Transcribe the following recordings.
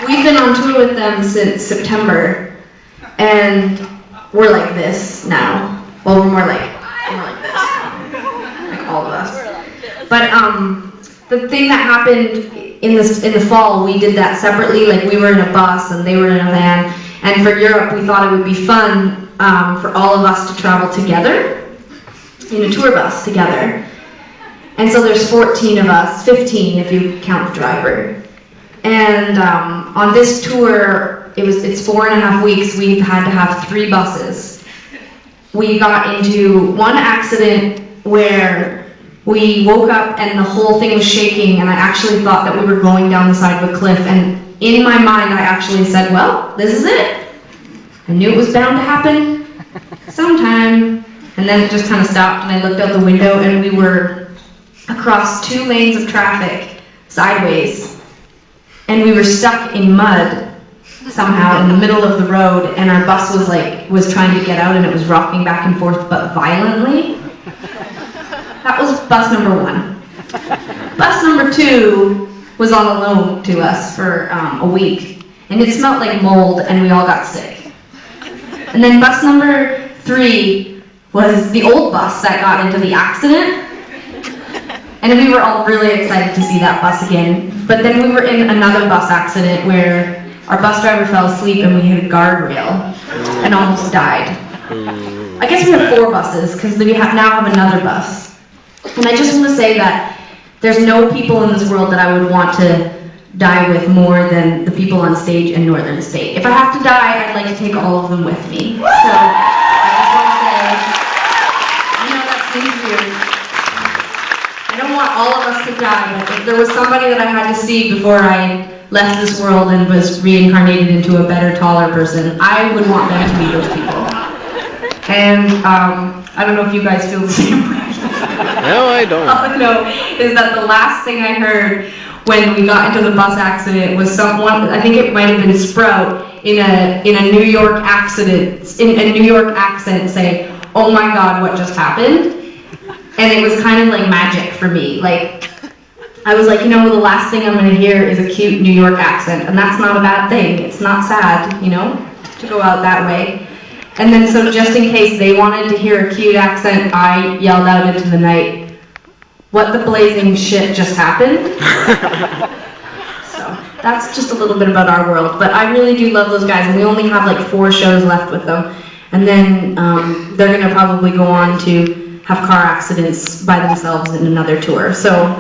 we've been on tour with them since September, and we're like this now. Well, we're more like this now, like all of us. But the thing that happened in the fall, we did that separately. Like we were in a bus and they were in a van. And for Europe, we thought it would be fun for all of us to travel together in a tour bus together. And so there's 14 of us, 15 if you count the driver. And on this tour, it's 4.5 weeks. We've had to have 3 buses. We got into one accident where we woke up and the whole thing was shaking, and I actually thought that we were going down the side of a cliff. And in my mind, I actually said, well, this is it. I knew it was bound to happen sometime. And then it just kind of stopped, and I looked out the window, and we were across 2 lanes of traffic sideways. And we were stuck in mud somehow in the middle of the road, and our bus was trying to get out, and it was rocking back and forth, but violently. That was bus number 1. Bus number 2 was on loan to us for a week, and it smelled like mold, and we all got sick. And then bus number 3 was the old bus that got into the accident, and we were all really excited to see that bus again. But then we were in another bus accident where our bus driver fell asleep and we hit a guardrail and almost died. I guess we have 4 buses because we now have another bus. And I just want to say that there's no people in this world that I would want to die with more than the people on stage in Northern State. If I have to die, I'd like to take all of them with me. So I just want to say, I know that seems weird. I don't want all of us to die, but if there was somebody that I had to see before I left this world and was reincarnated into a better, taller person, I would want them to be those people. And I don't know if you guys feel the same way. No, I don't. All I know is that the last thing I heard when we got into the bus accident was someone, I think it might have been Sprout, in a New York accident, in a New York accent say, "Oh my God, what just happened?" And it was kind of like magic for me. Like, I was like, the last thing I'm going to hear is a cute New York accent, and that's not a bad thing. It's not sad, to go out that way. And then so just in case they wanted to hear a cute accent, I yelled out into the night, "What the blazing shit just happened?" So that's just a little bit about our world. But I really do love those guys, and we only have like 4 shows left with them. And then they're going to probably go on to have car accidents by themselves in another tour. So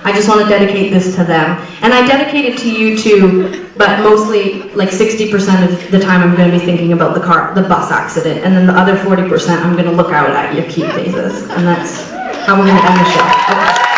I just want to dedicate this to them. And I dedicate it to you too, but mostly like 60% of the time I'm going to be thinking about the bus accident, and then the other 40% I'm going to look out at your cute faces. And that's how we're going to end the show. Okay.